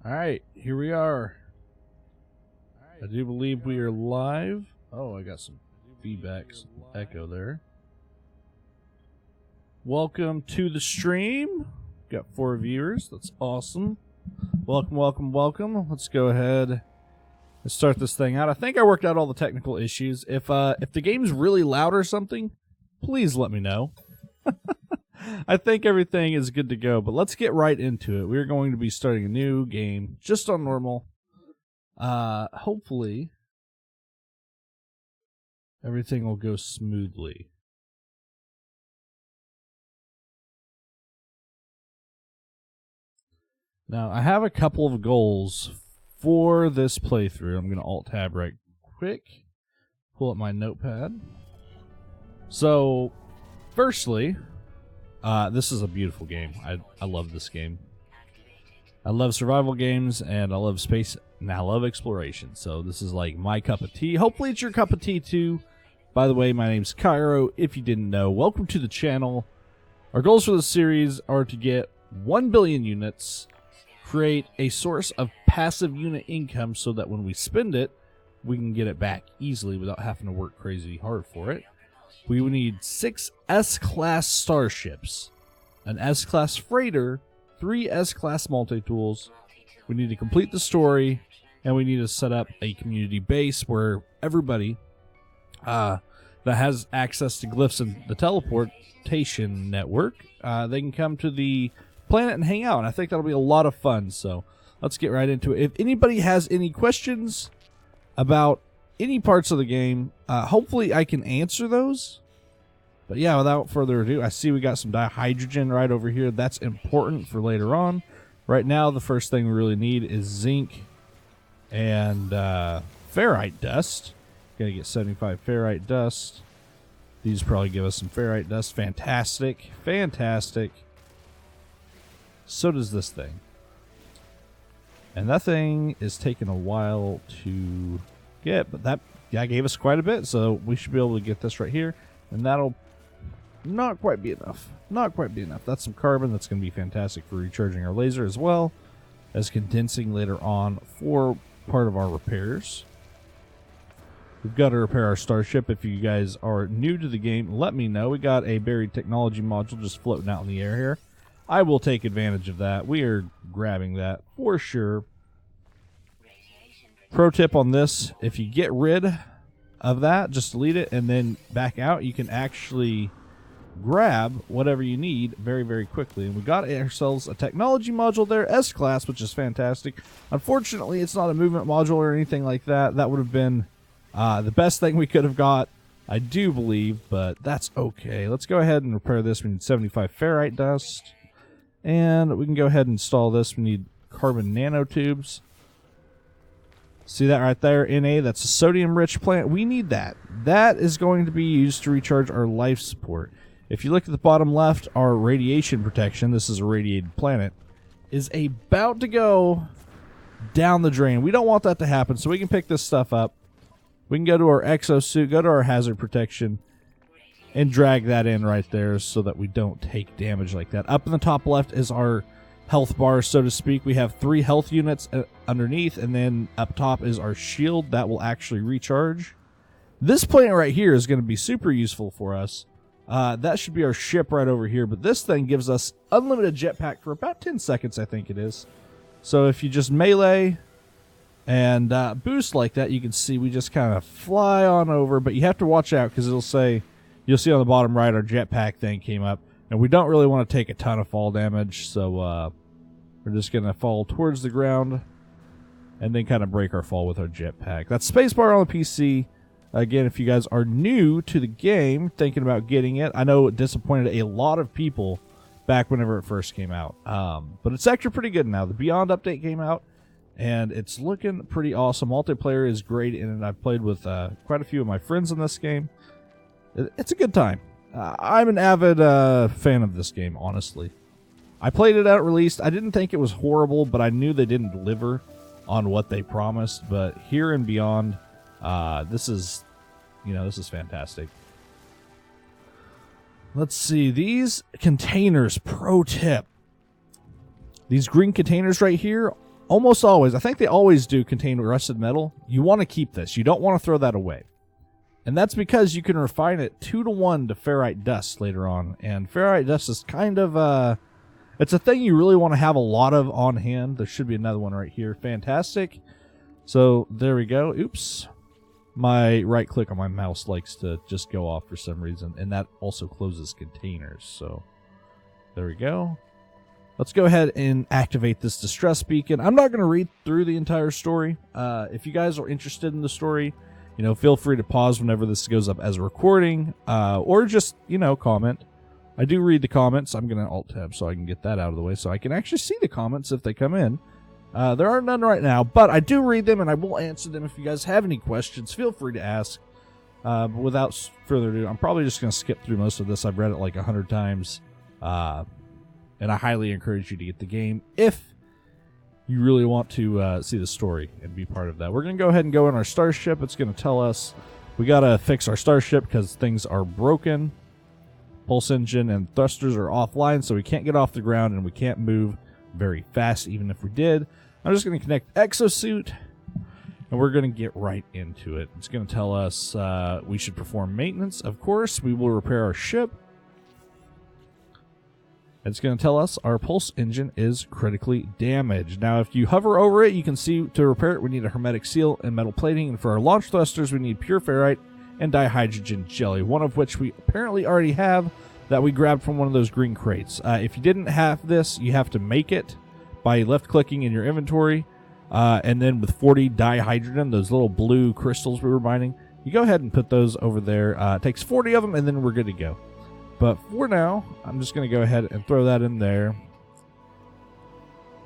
All right, here we are. I do believe we are live. Oh, I got some feedback, some echo there. Welcome to the stream. Got 4 viewers. That's awesome. Welcome, welcome, welcome. Let's go ahead and start this thing out. I think I worked out all the technical issues. If the game's really loud or something, please let me know. I think everything is good to go, but let's get right into it. We're going to be starting a new game just on normal. Hopefully everything will go smoothly. Now, I have a couple of goals for this playthrough. I'm going to Alt-Tab right quick. Pull up my notepad. So, firstly, this is a beautiful game. I love this game. I love survival games, and I love space, and I love exploration. So this is like my cup of tea. Hopefully it's your cup of tea too. By the way, my name's Cairo. If you didn't know, welcome to the channel. Our goals for this series are to get 1 billion units, create a source of passive unit income so that when we spend it, we can get it back easily without having to work crazy hard for it. We would need 6 S-Class starships, an S-Class freighter, 3 S-Class multi-tools. We need to complete the story, and we need to set up a community base where everybody that has access to glyphs and the teleportation network, they can come to the planet and hang out, and I think that'll be a lot of fun. So let's get right into it. If anybody has any questions about any parts of the game, hopefully I can answer those. But yeah, without further ado, I see we got some dihydrogen right over here. That's important for later on. Right now, the first thing we really need is zinc and ferrite dust. Gotta get 75 ferrite dust. These probably give us some ferrite dust. Fantastic. Fantastic. So does this thing. And that thing is taking a while to get, but that gave us quite a bit, so we should be able to get this right here, and that'll not quite be enough. Not quite be enough. That's some carbon. That's going to be fantastic for recharging our laser as well as condensing later on for part of our repairs. We've got to repair our starship. If you guys are new to the game, let me know. We got a buried technology module just floating out in the air here. I will take advantage of that. We are grabbing that for sure. Pro tip on this, if you get rid of that, just delete it and then back out, you can actually grab whatever you need very, very quickly. And we got ourselves a technology module there, S-Class, which is fantastic. Unfortunately, it's not a movement module or anything like that. That would have been the best thing we could have got, I do believe, but that's okay. Let's go ahead and repair this. We need 75 ferrite dust. And we can go ahead and install this. We need carbon nanotubes. See that right there? Na, that's a sodium-rich plant. We need that. That is going to be used to recharge our life support. If you look at the bottom left, our radiation protection, this is a radiated planet, is about to go down the drain. We don't want that to happen, so we can pick this stuff up. We can go to our exosuit, go to our hazard protection, and drag that in right there so that we don't take damage like that. Up in the top left is our health bar, so to speak. We have 3 health units underneath, and then up top is our shield that will actually recharge. This planet right here is going to be super useful for us. That should be our ship right over here, but this thing gives us unlimited jetpack for about 10 seconds, I think it is. So if you just melee and boost like that, you can see we just kind of fly on over, but you have to watch out because it'll say, you'll see on the bottom right, our jetpack thing came up, and we don't really want to take a ton of fall damage, so we're just going to fall towards the ground and then kind of break our fall with our jetpack. That's spacebar on the PC. Again, if you guys are new to the game, thinking about getting it, I know it disappointed a lot of people back whenever it first came out. But it's actually pretty good now. The Beyond update came out, and it's looking pretty awesome. Multiplayer is great in it. I've played with quite a few of my friends in this game. It's a good time. I'm an avid fan of this game, honestly. I played it at release. I didn't think it was horrible, but I knew they didn't deliver on what they promised. But here and beyond, this is fantastic. Let's see. These containers, pro tip. These green containers right here almost always, I think they always do contain rusted metal. You want to keep this. You don't want to throw that away. And that's because you can refine it 2-to-1 to ferrite dust later on. And ferrite dust is kind of, it's a thing you really want to have a lot of on hand. There should be another one right here. Fantastic. So there we go. Oops. My right click on my mouse likes to just go off for some reason. And that also closes containers. So there we go. Let's go ahead and activate this distress beacon. I'm not going to read through the entire story. If you guys are interested in the story, you know, feel free to pause whenever this goes up as a recording, or just, you know, comment. I do read the comments. I'm going to Alt-Tab so I can get that out of the way so I can actually see the comments if they come in. There are none right now, but I do read them and I will answer them. If you guys have any questions, feel free to ask. But without further ado, I'm probably just going to skip through most of this. I've read it like 100 times. And I highly encourage you to get the game if you really want to see the story and be part of that. We're going to go ahead and go in our starship. It's going to tell us we got to fix our starship because things are broken. Pulse engine and thrusters are offline, so we can't get off the ground and we can't move very fast even if we did. I'm just going to connect exosuit and we're going to get right into it. It's going to tell us we should perform maintenance. Of course, we will repair our ship. It's going to tell us our pulse engine is critically damaged. Now, if you hover over it, you can see to repair it, we need a hermetic seal and metal plating. And for our launch thrusters, we need pure ferrite and dihydrogen jelly, one of which we apparently already have that we grabbed from one of those green crates. If you didn't have this, you have to make it by left-clicking in your inventory. And then with 40 dihydrogen, those little blue crystals we were mining, you go ahead and put those over there. It takes 40 of them, and then we're good to go. But for now, I'm just going to go ahead and throw that in there.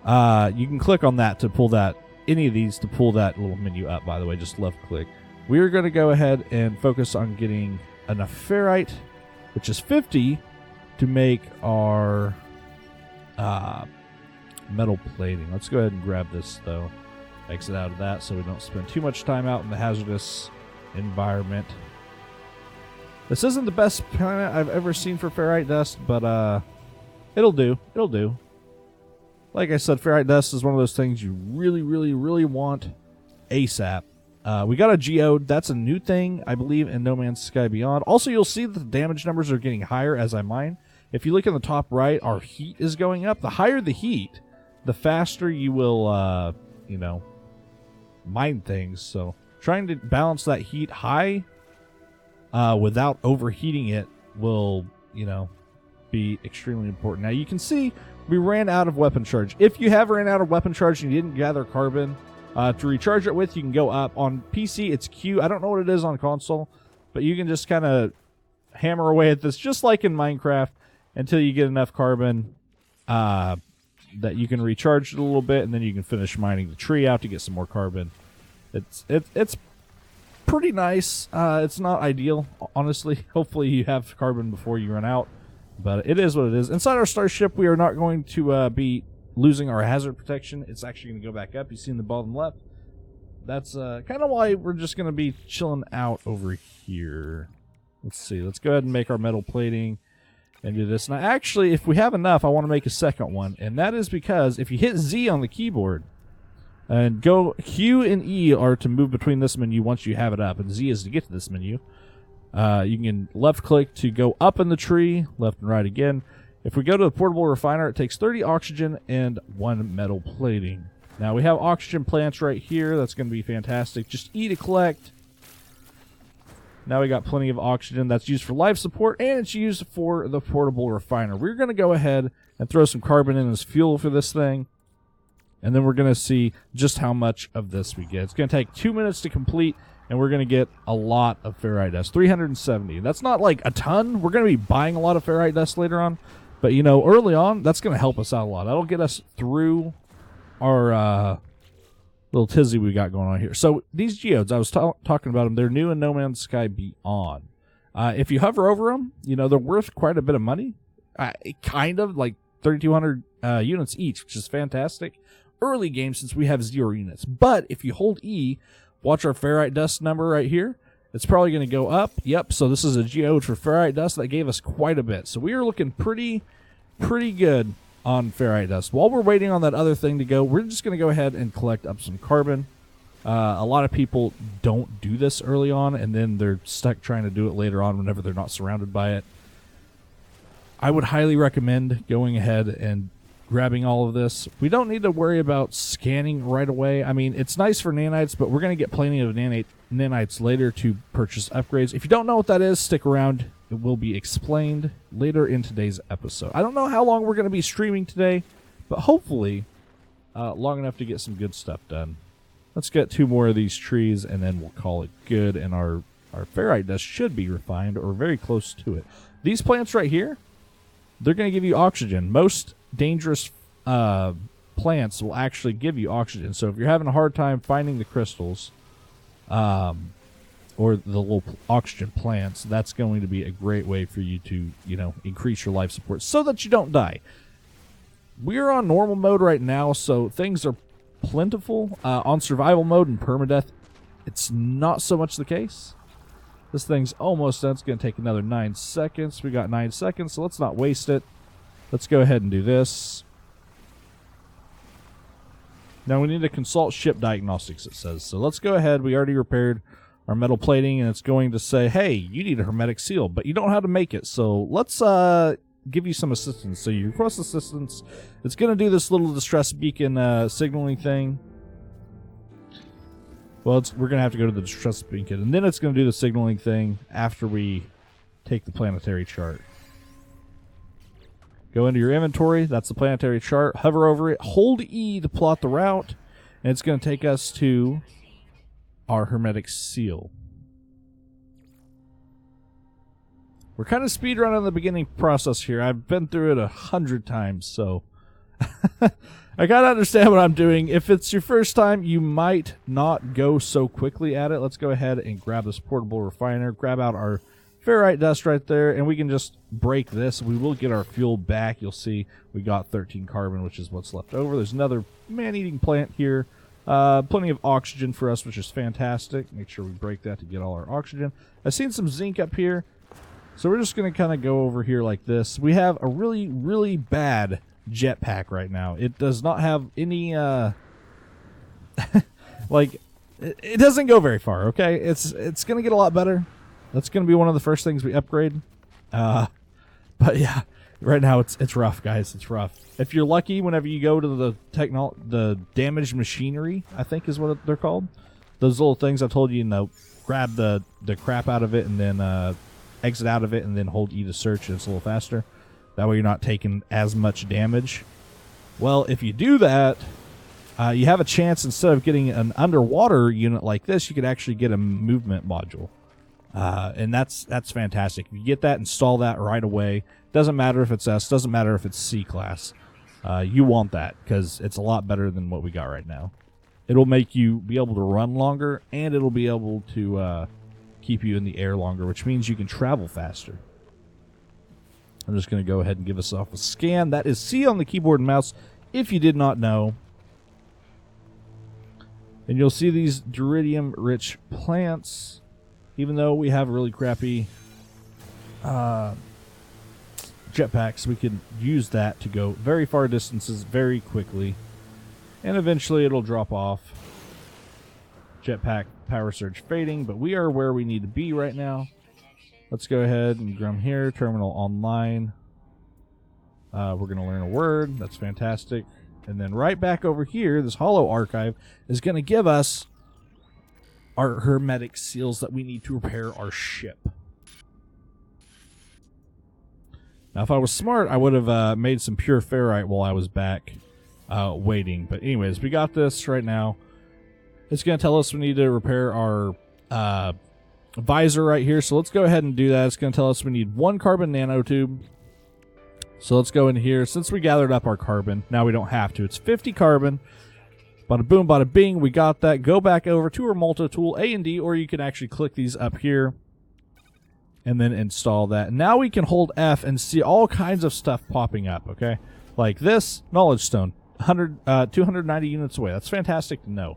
You can click on that to pull that, any of these to pull that little menu up, by the way, just left click. We're going to go ahead and focus on getting enough ferrite, which is 50, to make our metal plating. Let's go ahead and grab this, though. Exit out of that so we don't spend too much time out in the hazardous environment. This isn't the best planet I've ever seen for ferrite dust, but it'll do. It'll do. Like I said, ferrite dust is one of those things you really, really, really want ASAP. We got a geode. That's a new thing, I believe, in No Man's Sky Beyond. Also, you'll see that the damage numbers are getting higher as I mine. If you look in the top right, our heat is going up. The higher the heat, the faster you will, you know, mine things. So trying to balance that heat high without overheating it will, you know, be extremely important. Now, you can see we ran out of weapon charge. If you have ran out of weapon charge and you didn't gather carbon to recharge it with, you can go up. On PC, it's Q. I don't know what it is on console, but you can just kind of hammer away at this, just like in Minecraft, until you get enough carbon that you can recharge it a little bit, and then you can finish mining the tree out to get some more carbon. It's pretty nice. It's not ideal, honestly. Hopefully you have carbon before you run out, but it is what it is. Inside our starship, we are not going to be losing our hazard protection. It's actually going to go back up. You see in the bottom left. That's kind of why we're just going to be chilling out over here. Let's see. Let's go ahead and make our metal plating and do this. Now, actually, if we have enough, I want to make a second one, and that is because if you hit Z on the keyboard, and go Q and E are to move between this menu once you have it up, and Z is to get to this menu. You can left click to go up in the tree, left and right again. If we go to the portable refiner, it takes 30 oxygen and 1 metal plating. Now we have oxygen plants right here. That's going to be fantastic. Just E to collect. Now we got plenty of oxygen that's used for life support, and it's used for the portable refiner. We're going to go ahead and throw some carbon in as fuel for this thing. And then we're going to see just how much of this we get. It's going to take 2 minutes to complete, and we're going to get a lot of ferrite dust. 370. That's not like a ton. We're going to be buying a lot of ferrite dust later on. But, you know, early on, that's going to help us out a lot. That'll get us through our little tizzy we got going on here. So these geodes, I was talking about them. They're new in No Man's Sky Beyond. If you hover over them, you know, they're worth quite a bit of money. Kind of, like 3,200 units each, which is fantastic. Early game since we have 0 units. But if you hold E, watch our ferrite dust number right here. It's probably going to go up. Yep, so this is a geode for ferrite dust that gave us quite a bit. So we are looking pretty good on ferrite dust. While we're waiting on that other thing to go, we're just going to go ahead and collect up some carbon. A lot of people don't do this early on, and then they're stuck trying to do it later on whenever they're not surrounded by it. I would highly recommend going ahead and grabbing all of this. We don't need to worry about scanning right away. I mean, it's nice for nanites, but we're going to get plenty of nanites later to purchase upgrades. If you don't know what that is, stick around. It will be explained later in today's episode. I don't know how long we're going to be streaming today, but hopefully long enough to get some good stuff done. Let's get 2 more of these trees, and then we'll call it good, and our ferrite dust should be refined or very close to it. These plants right here, they're going to give you oxygen. Most dangerous plants will actually give you oxygen. So if you're having a hard time finding the crystals or the little oxygen plants, that's going to be a great way for you to, increase your life support so that you don't die. We're on normal mode right now, so things are plentiful. On survival mode and permadeath, it's not so much the case. This thing's almost done. It's going to take another 9 seconds. We got 9 seconds, so let's not waste it. Let's go ahead and do this. Now we need to consult ship diagnostics, it says. So let's go ahead. We already repaired our metal plating, and it's going to say, hey, you need a hermetic seal, but you don't know how to make it. So let's give you some assistance. So you request assistance. It's going to do this little distress beacon signaling thing. Well, we're going to have to go to the distress beacon, and then it's going to do the signaling thing after we take the planetary chart. Go into your inventory. That's the planetary chart. Hover over it. Hold E to plot the route, and it's going to take us to our hermetic seal. We're kind of speedrunning the beginning process here. I've been through it 100 times, so I gotta understand what I'm doing. If it's your first time, you might not go so quickly at it. Let's go ahead and grab this portable refiner, grab out our ferrite dust right there, and we can just break this. We will get our fuel back. You'll see we got 13 carbon, which is what's left over. There's another man-eating plant here. Plenty of oxygen for us, which is fantastic. Make sure we break that to get all our oxygen. I've seen some zinc up here, so we're just going to kind of go over here like this. We have a really, really bad jetpack right now. It does not have any, like, it doesn't go very far, okay? It's going to get a lot better. That's going to be one of the first things we upgrade. But yeah, right now it's rough, guys. It's rough. If you're lucky, whenever you go to the damaged machinery, I think is what they're called. Those little things I told you, grab the crap out of it and then exit out of it and then hold E to search, and it's a little faster. That way you're not taking as much damage. Well, if you do that, you have a chance, instead of getting an underwater unit like this, you could actually get a movement module. And that's fantastic. If you get that, install that right away. Doesn't matter if it's S, doesn't matter if it's C class. You want that because it's a lot better than what we got right now. It'll make you be able to run longer, and it'll be able to keep you in the air longer, which means you can travel faster. I'm just going to go ahead and give us off a scan. That is C on the keyboard and mouse, if you did not know. And you'll see these duridium-rich plants. Even though we have really crappy jetpacks, we can use that to go very far distances very quickly. And eventually it'll drop off. Jetpack power surge fading, but we are where we need to be right now. Let's go ahead and come here, terminal online. We're going to learn a word. That's fantastic. And then right back over here, this hollow archive is going to give us our hermetic seals that we need to repair our ship. Now, if I was smart, I would have made some pure ferrite while I was back waiting. But anyways, we got this right now. It's going to tell us we need to repair our visor right here. So let's go ahead and do that. It's going to tell us we need 1 carbon nanotube. So let's go in here. Since we gathered up our carbon, now we don't have to. It's 50 carbon. Bada boom, bada bing, we got that. Go back over to our multi-tool, A and D, or you can actually click these up here and then install that. Now we can hold F and see all kinds of stuff popping up, okay? Like this, knowledge stone, 290 units away. That's fantastic to know.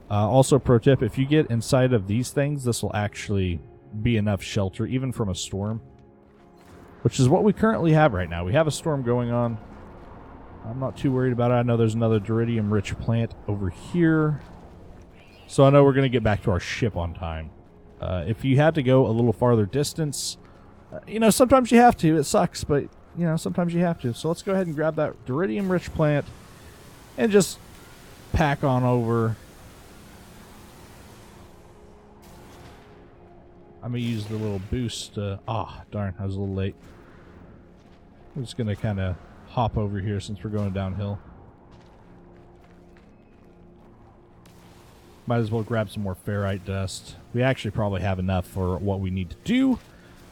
Also, pro tip, if you get inside of these things, this will actually be enough shelter, even from a storm, which is what we currently have right now. We have a storm going on. I'm not too worried about it. I know there's another duridium-rich plant over here. So I know we're going to get back to our ship on time. If you had to go a little farther distance, you know, sometimes you have to. It sucks, but, you know, sometimes you have to. So let's go ahead and grab that duridium-rich plant and just pack on over. I'm going to use the little boost. Darn, I was a little late. I'm just going to kind of hop over here since we're going downhill. Might as well grab some more ferrite dust. We actually probably have enough for what we need to do,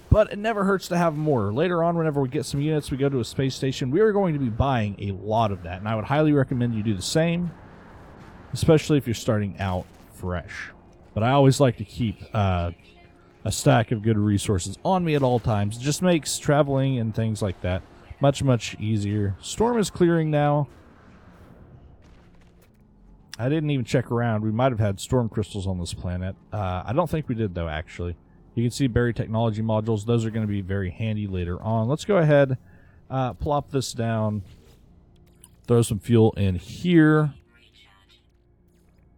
but it never hurts to have more. Later on, whenever we get some units, we go to a space station, we are going to be buying a lot of that, and I would highly recommend you do the same, especially if you're starting out fresh. But I always like to keep a stack of good resources on me at all times. It just makes traveling and things like that much, much easier. Storm is clearing now. I didn't even check around. We might have had storm crystals on this planet. I don't think we did, though, actually. You can see buried technology modules. Those are going to be very handy later on. Let's go ahead, plop this down, throw some fuel in here.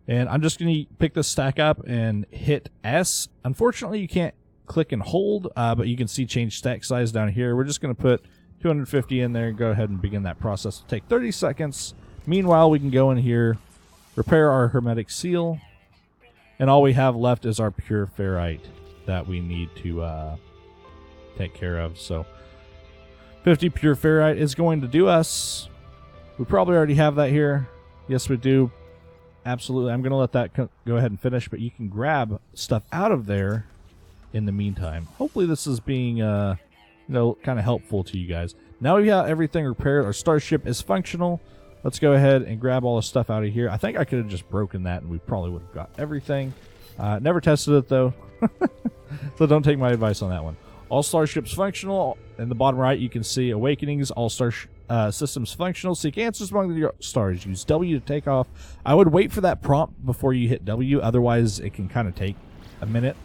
And I'm just going to pick this stack up and hit S. Unfortunately, you can't click and hold, but you can see change stack size down here. We're just going to put 250 in there and go ahead and begin that process. It'll take 30 seconds. Meanwhile, we can go in here, repair our hermetic seal, and all we have left is our pure ferrite that we need to take care of. So 50 pure ferrite is going to do us. We probably already have that here. Yes, we do. Absolutely. I'm going to let that go ahead and finish, but you can grab stuff out of there in the meantime. Hopefully this is being kind of helpful to you guys. Now we got everything repaired. Our starship is functional. Let's go ahead and grab all the stuff out of here. I think I could have just broken that and we probably would have got everything. Never tested it, though. So don't take my advice on that one. All starships functional. In the bottom right, you can see Awakenings. All star systems functional. Seek answers among the stars. Use W to take off. I would wait for that prompt before you hit W. Otherwise, it can kind of take a minute.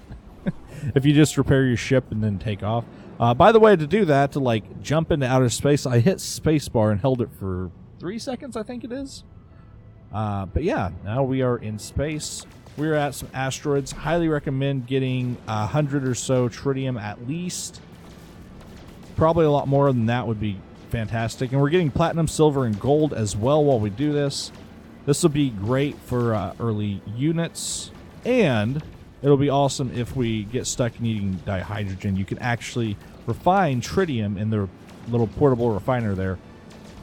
If you just repair your ship and then take off. By the way, to do that, to like jump into outer space, I hit spacebar and held it for 3 seconds, I think it is. But yeah, now we are in space. We're at some asteroids. Highly recommend getting 100 or so tritium at least. Probably a lot more than that would be fantastic. And we're getting platinum, silver, and gold as well while we do this. This will be great for early units. And it'll be awesome if we get stuck needing dihydrogen. You can actually refine tritium in the little portable refiner there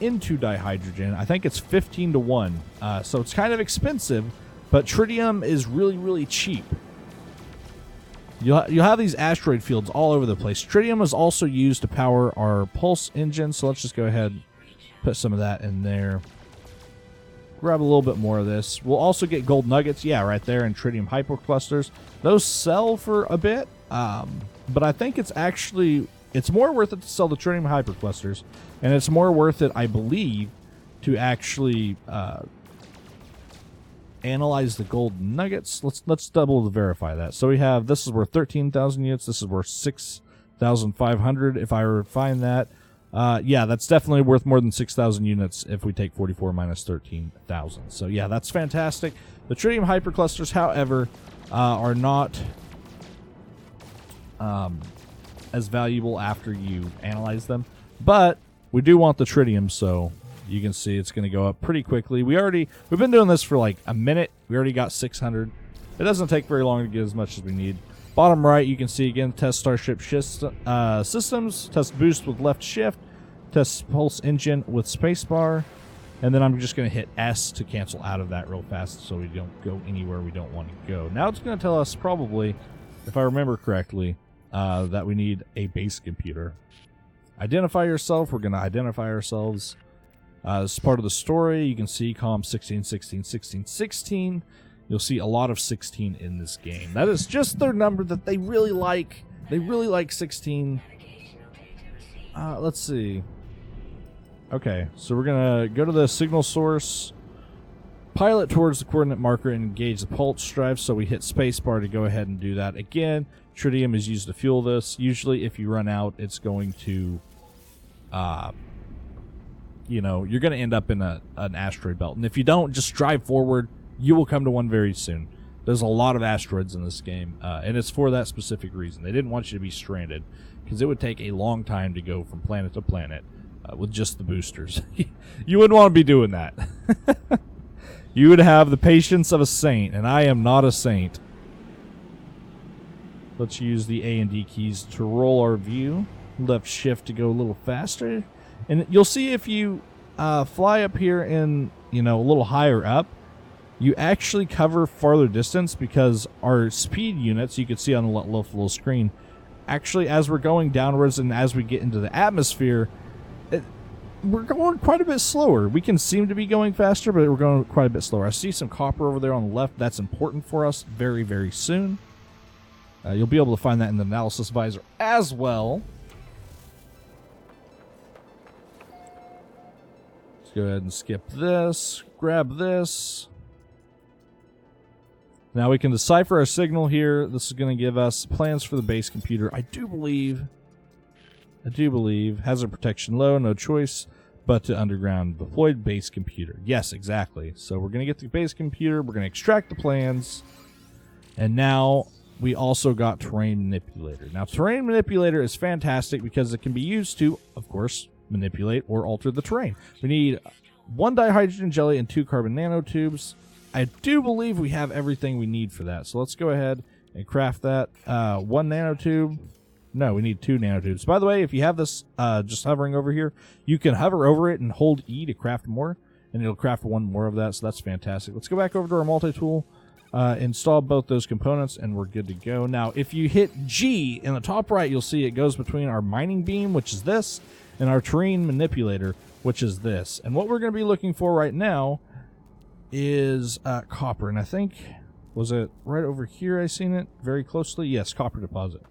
into dihydrogen. I think it's 15 to 1. So it's kind of expensive, but tritium is really, really cheap. You'll have these asteroid fields all over the place. Tritium is also used to power our pulse engine, so let's just go ahead and put some of that in there. Grab a little bit more of this. We'll also get gold nuggets, yeah, right there, and tritium hyperclusters. Those sell for a bit, but I think it's more worth it to sell the tritium hyperclusters, and it's more worth it, I believe, to actually analyze the gold nuggets. Let's double to verify that. So we have, this is worth 13,000 units. This is worth 6,500 if I refine that. Yeah, that's definitely worth more than 6,000 units if we take 44 minus 13,000. So yeah, that's fantastic. The tritium hyperclusters, however, are not as valuable after you analyze them, but we do want the tritium, so you can see it's going to go up pretty quickly. We've been doing this for like a minute. We already got 600. It doesn't take very long to get as much as we need. Bottom right, you can see again, test starship systems, test boost with left shift, test pulse engine with spacebar, and then I'm just going to hit S to cancel out of that real fast so we don't go anywhere we don't want to go. Now it's going to tell us probably, if I remember correctly, that we need a base computer. Identify yourself. We're going to identify ourselves. This is part of the story. You can see column 16, 16, 16, 16. You'll see a lot of 16 in this game. That is just their number that they really like. They really like 16. Let's see. Okay, so we're going to go to the signal source, pilot towards the coordinate marker, and engage the pulse drive. So we hit spacebar to go ahead and do that. Again, tritium is used to fuel this. Usually if you run out, it's going to you know, you're going to end up in an asteroid belt. And if you don't, just drive forward. You will come to one very soon. There's a lot of asteroids in this game, and it's for that specific reason. They didn't want you to be stranded, because it would take a long time to go from planet to planet with just the boosters. You wouldn't want to be doing that. You would have the patience of a saint, and I am not a saint. Let's use the A and D keys to roll our view. Left shift to go a little faster. And you'll see if you fly up here in, you know, a little higher up, you actually cover farther distance, because our speed units, you can see on the left little screen, actually as we're going downwards and as we get into the atmosphere, we're going quite a bit slower. We can seem to be going faster, but we're going quite a bit slower. I see some copper over there on the left. That's important for us very, very soon. You'll be able to find that in the analysis visor as well. Let's go ahead and skip this, grab this. Now we can decipher our signal here. This is going to give us plans for the base computer. I do believe, hazard protection low, no choice but to underground deployed base computer. Yes, exactly. So we're going to get the base computer, we're going to extract the plans, and now we also got terrain manipulator. Now terrain manipulator is fantastic because it can be used to, of course, manipulate or alter the terrain. We need 1 dihydrogen jelly and 2 carbon nanotubes. I do believe we have everything we need for that. So let's go ahead and craft that. 1 nanotube. No, we need 2 nanotubes. By the way, if you have this just hovering over here, you can hover over it and hold E to craft more, and it'll craft 1 more of that, so that's fantastic. Let's go back over to our multi-tool, install both those components, and we're good to go. Now, if you hit G in the top right, you'll see it goes between our mining beam, which is this, and our terrain manipulator, which is this. And what we're going to be looking for right now is copper, and I think, was it right over here I seen it very closely? Yes, copper deposit.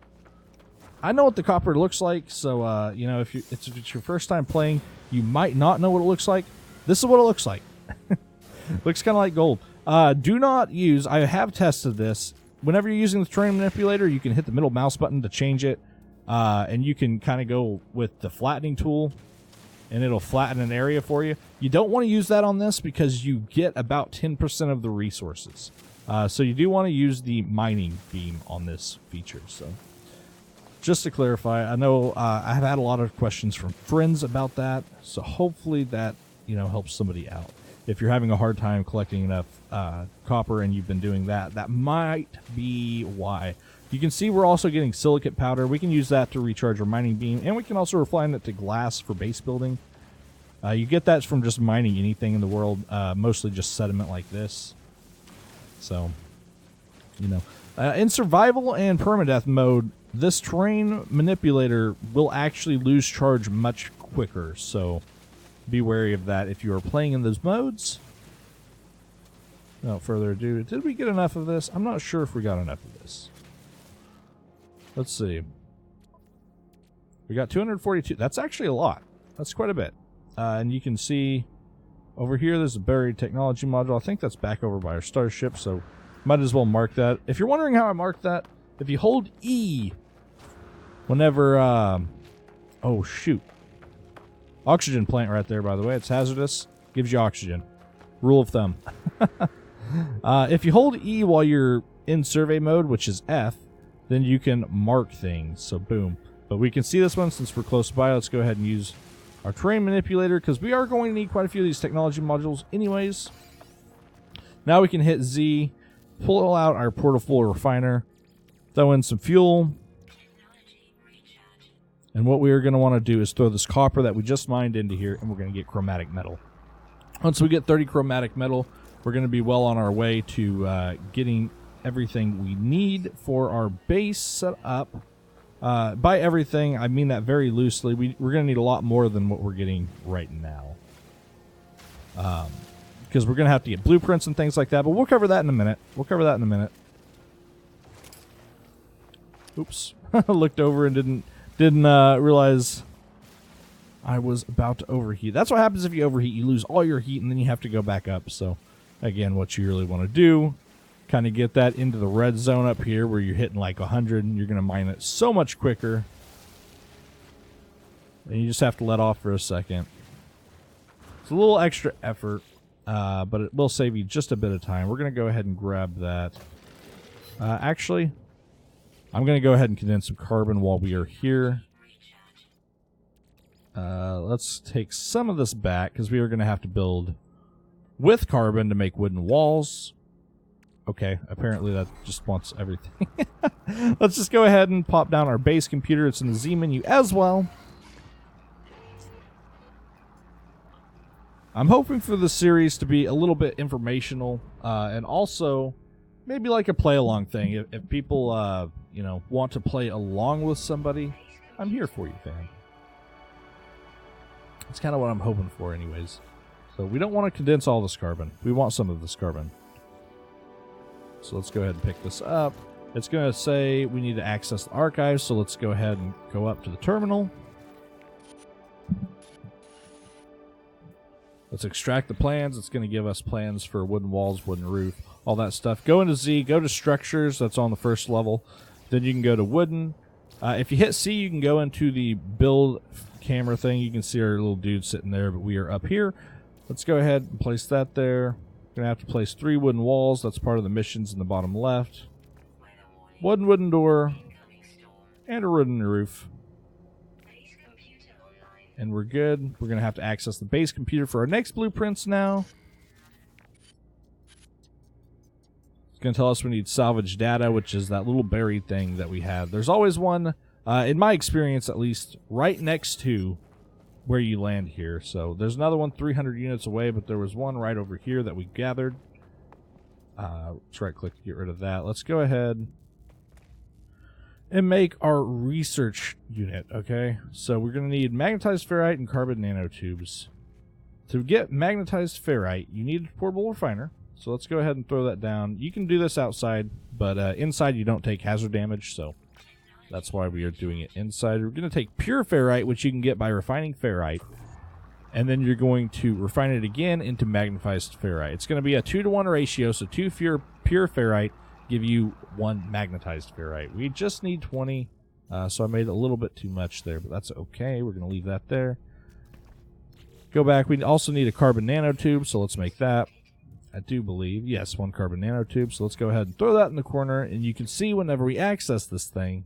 I know what the copper looks like, so you know, if it's your first time playing, you might not know what it looks like. This is what it looks like. Looks kind of like gold. Do not use, I have tested this, whenever you're using the terrain manipulator, you can hit the middle mouse button to change it, and you can kind of go with the flattening tool, and it'll flatten an area for you. You don't want to use that on this because you get about 10% of the resources. So you do want to use the mining beam on this feature. So just to clarify, I know I have had a lot of questions from friends about that, so hopefully that, you know, helps somebody out. If you're having a hard time collecting enough copper and you've been doing that, that might be why. You can see we're also getting silicate powder. We can use that to recharge our mining beam, and we can also refine it to glass for base building. You get that from just mining anything in the world, mostly just sediment like this. So, you know. In survival and permadeath mode, this terrain manipulator will actually lose charge much quicker, so be wary of that if you are playing in those modes. Without further ado, did we get enough of this? I'm not sure if we got enough of this. Let's see. We got 242. That's actually a lot. That's quite a bit. And you can see over here there's a buried technology module. I think that's back over by our starship, so might as well mark that. If you're wondering how I mark that, if you hold E whenever... oh, shoot. Oxygen plant right there, by the way. It's hazardous. Gives you oxygen. Rule of thumb. If you hold E while you're in survey mode, which is F, then you can mark things. So boom. But we can see this one since we're close by. Let's go ahead and use our terrain manipulator because we are going to need quite a few of these technology modules anyways. Now we can hit Z, pull out our portable refiner, throw in some fuel. And what we are going to want to do is throw this copper that we just mined into here, and we're going to get chromatic metal. Once we get 30 chromatic metal, we're going to be well on our way to getting everything we need for our base set up. By everything, I mean that very loosely. We're going to need a lot more than what we're getting right now. Because we're going to have to get blueprints and things like that, but we'll cover that in a minute. Oops. Looked over and didn't realize I was about to overheat. That's what happens if you overheat. You lose all your heat, and then you have to go back up. So, again, what you really want to do, kind of get that into the red zone up here where you're hitting like 100, and you're going to mine it so much quicker. And you just have to let off for a second. It's a little extra effort, but it will save you just a bit of time. We're going to go ahead and grab that. Actually, I'm going to go ahead and condense some carbon while we are here. Let's take some of this back because we are going to have to build with carbon to make wooden walls. Okay, apparently that just wants everything. Let's just go ahead and pop down our base computer. It's in the Z menu as well. I'm hoping for the series to be a little bit informational, and also maybe like a play-along thing. If people, you know, want to play along with somebody, I'm here for you, fam. That's kind of what I'm hoping for anyways. So we don't want to condense all this carbon. We want some of this carbon. So let's go ahead and pick this up. It's going to say we need to access the archive, so let's go ahead and go up to the terminal. Let's extract the plans. It's going to give us plans for wooden walls, wooden roof, all that stuff. Go into Z, go to structures. That's on the first level. Then you can go to wooden. If you hit C, you can go into the build camera thing. You can see our little dude sitting there, but we are up here. Let's go ahead and place that there. We're going to have to place 3 wooden walls. That's part of the missions in the bottom left. One wooden door. And a wooden roof. And we're good. We're going to have to access the base computer for our next blueprints now. It's going to tell us we need salvage data, which is that little buried thing that we had. There's always one, in my experience at least, right next to where you land here. So there's another one 300 units away, but there was one right over here that we gathered. Let's right click to get rid of that. Let's go ahead and make our research unit, okay? So we're going to need magnetized ferrite and carbon nanotubes. To get magnetized ferrite, you need a portable refiner. So let's go ahead and throw that down. You can do this outside, but inside you don't take hazard damage, so that's why we are doing it inside. We're going to take pure ferrite, which you can get by refining ferrite, and then you're going to refine it again into magnetized ferrite. It's going to be a 2-to-1 ratio, so 2 pure ferrite give you 1 magnetized ferrite. We just need 20, so I made a little bit too much there, but that's okay. We're going to leave that there. Go back. We also need a carbon nanotube, so let's make that. I do believe, yes, 1 carbon nanotube, so let's go ahead and throw that in the corner, and you can see whenever we access this thing,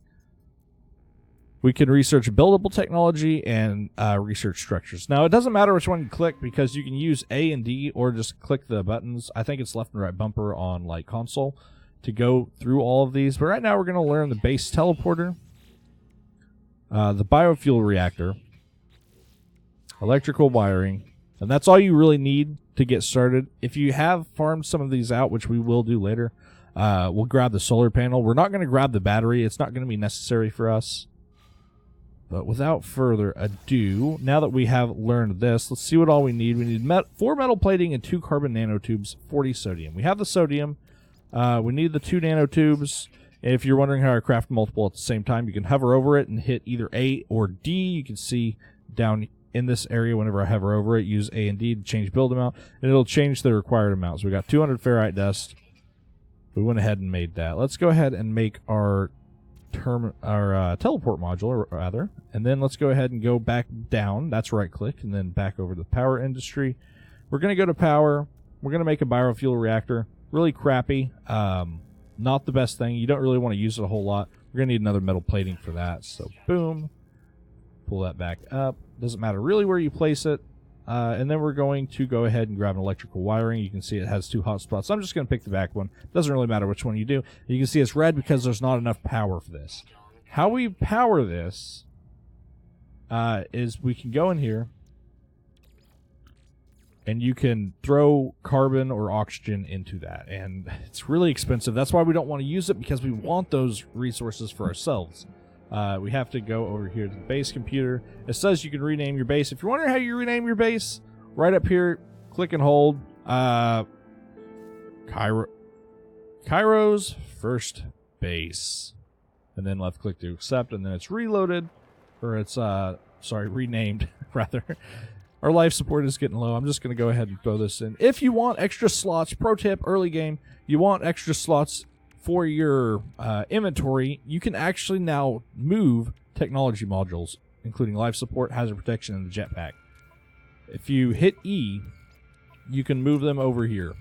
we can research buildable technology and research structures. Now, it doesn't matter which one you click because you can use A and D or just click the buttons. I think it's left and right bumper on like console to go through all of these. But right now we're going to learn the base teleporter, the biofuel reactor, electrical wiring, and that's all you really need to get started. If you have farmed some of these out, which we will do later, we'll grab the solar panel. We're not going to grab the battery. It's not going to be necessary for us. But without further ado, now that we have learned this, let's see what all we need. We need 4 metal plating and 2 carbon nanotubes, 40 sodium. We have the sodium. We need the 2 nanotubes. If you're wondering how I craft multiple at the same time, you can hover over it and hit either A or D. You can see down in this area whenever I hover over it, use A and D to change build amount, and it'll change the required amount. So we got 200 ferrite dust. We went ahead and made that. Let's go ahead and make our teleport module, rather, and then let's go ahead and go back down. That's right click, and then back over to the power industry. We're going to go to power. We're going to make a biofuel reactor. Really crappy, not the best thing. You don't really want to use it a whole lot. We're going to need another metal plating for that. So boom, pull that back up. Doesn't matter really where you place it. And then we're going to go ahead and grab an electrical wiring. You can see it has 2 hot spots. I'm just going to pick the back one. Doesn't really matter which one you do. You can see it's red because there's not enough power for this. How we power this is we can go in here and you can throw carbon or oxygen into that. And it's really expensive. That's why we don't want to use it, because we want those resources for ourselves. We have to go over here to the base computer. It says you can rename your base. If you're wondering how you rename your base, right up here, click and hold Cairo's first base. And then left click to accept, and then it's reloaded. Or it's, renamed, rather. Our life support is getting low. I'm just going to go ahead and throw this in. If you want extra slots, pro tip, early game, you want extra slots for your inventory, you can actually now move technology modules, including life support, hazard protection, and the jetpack. If you hit E, you can move them over here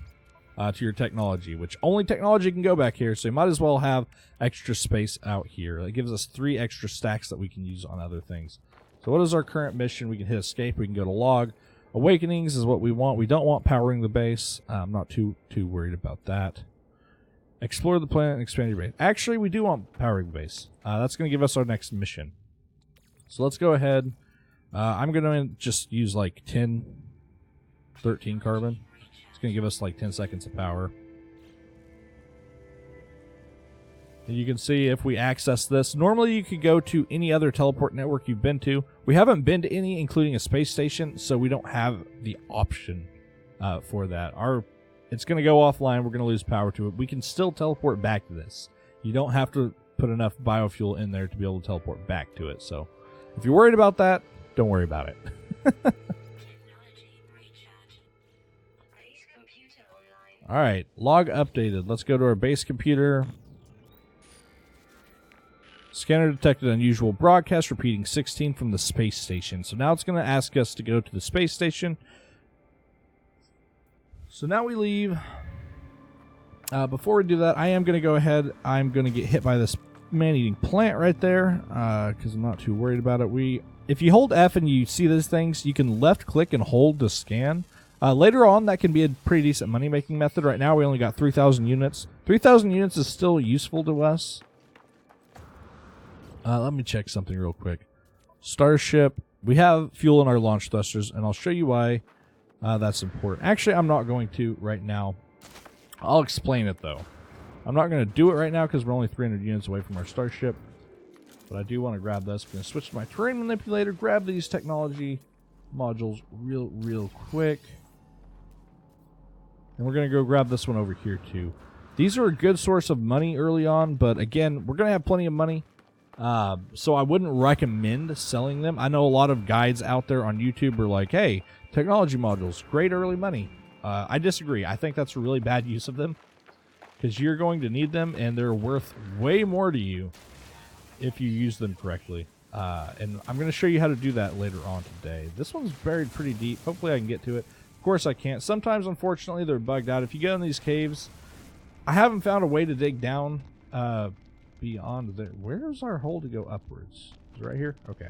to your technology, which only technology can go back here, so you might as well have extra space out here. That gives us 3 extra stacks that we can use on other things. So what is our current mission? We can hit escape, we can go to log. Awakenings is what we want. We don't want powering the base. I'm not too worried about that. Explore the planet and expand your base. Actually, we do want powering the base. That's going to give us our next mission. So let's go ahead. I'm going to just use like 13 carbon. It's going to give us like 10 seconds of power. And you can see if we access this, normally you could go to any other teleport network you've been to. We haven't been to any, including a space station, so we don't have the option for that. It's going to go offline. We're going to lose power to it. We can still teleport back to this. You don't have to put enough biofuel in there to be able to teleport back to it. So if you're worried about that, don't worry about it. All right, log updated. Let's go to our base computer. Scanner detected unusual broadcast repeating 16 from the space station. So now it's going to ask us to go to the space station. So now we leave. Before we do that, I am going to go ahead. I'm going to get hit by this man-eating plant right there because I'm not too worried about it. If you hold F and you see those things, you can left-click and hold to scan. Later on, that can be a pretty decent money-making method. Right now, we only got 3,000 units. 3,000 units is still useful to us. Let me check something real quick. Starship. We have fuel in our launch thrusters, and I'll show you why that's important. Actually, I'm not going to right now. I'll explain it, though. I'm not going to do it right now because we're only 300 units away from our Starship. But I do want to grab this. I'm going to switch to my terrain manipulator, grab these technology modules real quick. And we're going to go grab this one over here, too. These are a good source of money early on, but again, we're going to have plenty of money. So I wouldn't recommend selling them. I know a lot of guides out there on YouTube are like, hey, technology modules, great early money. I disagree. I think that's a really bad use of them because you're going to need them and they're worth way more to you if you use them correctly. And I'm going to show you how to do that later on today. This one's buried pretty deep. Hopefully I can get to it. Of course I can't. Sometimes, unfortunately, they're bugged out. If you go in these caves, I haven't found a way to dig down beyond there. Where's our hole to go upwards? Is it right here? Okay.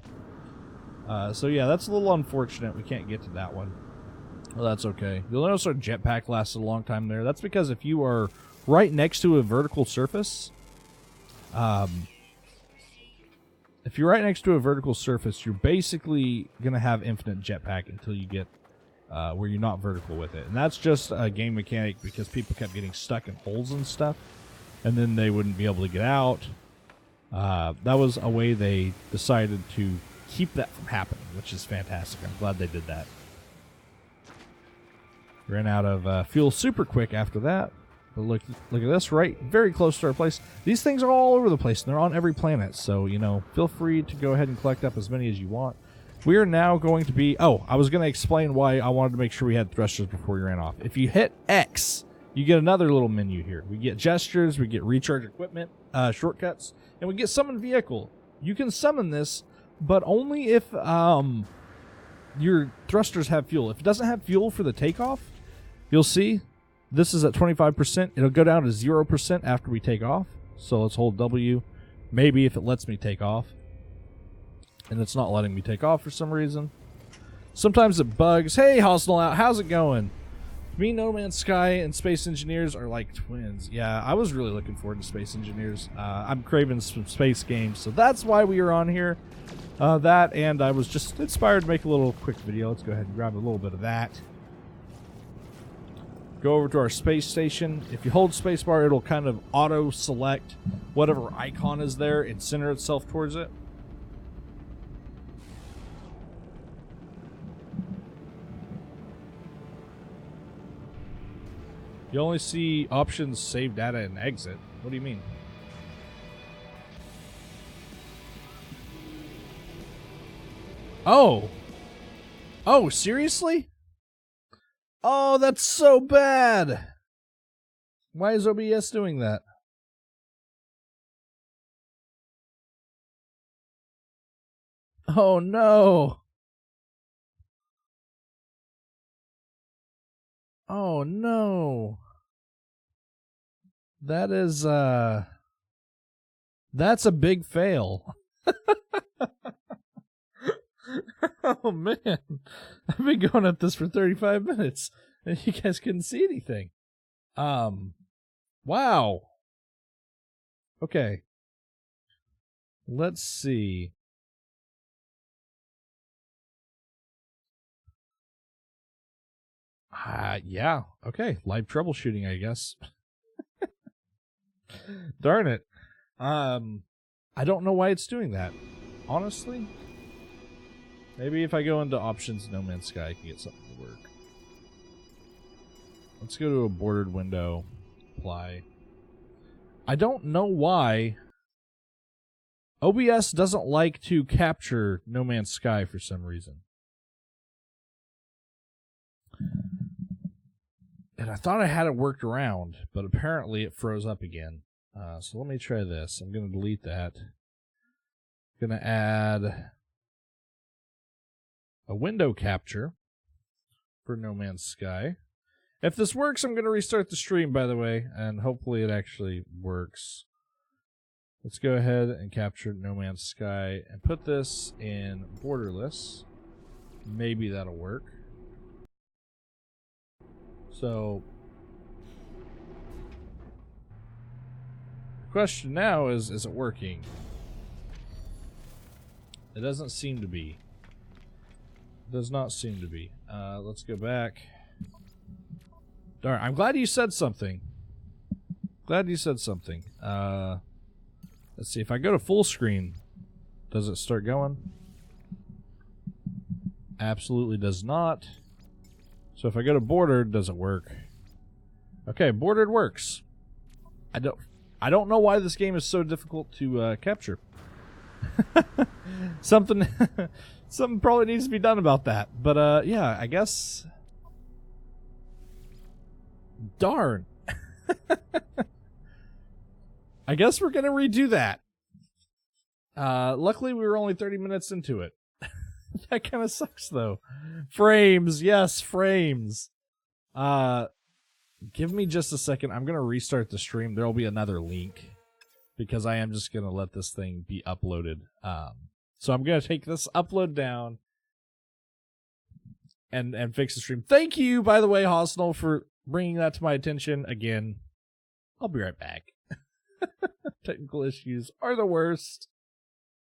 So yeah, that's a little unfortunate. We can't get to that one. Well, that's okay. You'll notice our jetpack lasted a long time there. That's because if you are right next to a vertical surface, if you're right next to a vertical surface, you're basically going to have infinite jetpack until you get where you're not vertical with it. And that's just a game mechanic because people kept getting stuck in holes and stuff. And then they wouldn't be able to get out. That was a way they decided to keep that from happening, which is fantastic. I'm glad they did that. Ran out of fuel super quick after that. But look at this, right? Very close to our place. These things are all over the place, and they're on every planet. So, you know, feel free to go ahead and collect up as many as you want. We are now going to be... Oh, I was going to explain why I wanted to make sure we had thrusters before we ran off. If you hit X... you get another little menu here. We get gestures, we get recharge equipment, shortcuts, and we get summon vehicle. You can summon this, but only if your thrusters have fuel. If it doesn't have fuel for the takeoff, you'll see this is at 25%. It'll go down to 0% after we take off. So let's hold W. Maybe if it lets me take off. And it's not letting me take off for some reason. Sometimes it bugs. Hey, Hostile Out, how's it going? Me, No Man's Sky, and Space Engineers are like twins. Yeah, I was really looking forward to Space Engineers. I'm craving some space games, so that's why we are on here. That, and I was just inspired to make a little quick video. Let's go ahead and grab a little bit of that. Go over to our space station. If you hold spacebar, it'll kind of auto-select whatever icon is there and center itself towards it. You only see options, save data, and exit. What do you mean? Oh. Oh, seriously? Oh, that's so bad. Why is OBS doing that? Oh, no. Oh no. That is that's a big fail. Oh man. I've been going at this for 35 minutes and you guys couldn't see anything. Wow. Okay. Let's see. Yeah. Okay. Live troubleshooting, I guess. Darn it. I don't know why it's doing that. Honestly. Maybe if I go into options, No Man's Sky, I can get something to work. Let's go to a bordered window. Apply. I don't know why OBS doesn't like to capture No Man's Sky for some reason. And I thought I had it worked around, but apparently it froze up again. So let me try this. I'm going to delete that. I'm going to add a window capture for No Man's Sky. If this works, I'm going to restart the stream, by the way, and hopefully it actually works. Let's go ahead and capture No Man's Sky and put this in borderless. Maybe that'll work. So, the question now is it working? It doesn't seem to be. It does not seem to be. Let's go back. Darn, I'm glad you said something. Glad you said something. Let's see, if I go to full screen, does it start going? Absolutely does not. So if I go to bordered, does it work? Okay, bordered works. I don't know why this game is so difficult to capture. Something probably needs to be done about that. But yeah, I guess. Darn. I guess we're gonna redo that. Luckily we were only 30 minutes into it. That kind of sucks though. Frames, yes, frames. Give me just a second. I'm gonna restart the stream. There'll be another link because I am just gonna let this thing be uploaded. So I'm gonna take this upload down and fix the stream. Thank you, by the way, Hosnell, for bringing that to my attention again. I'll be right back. Technical issues are the worst.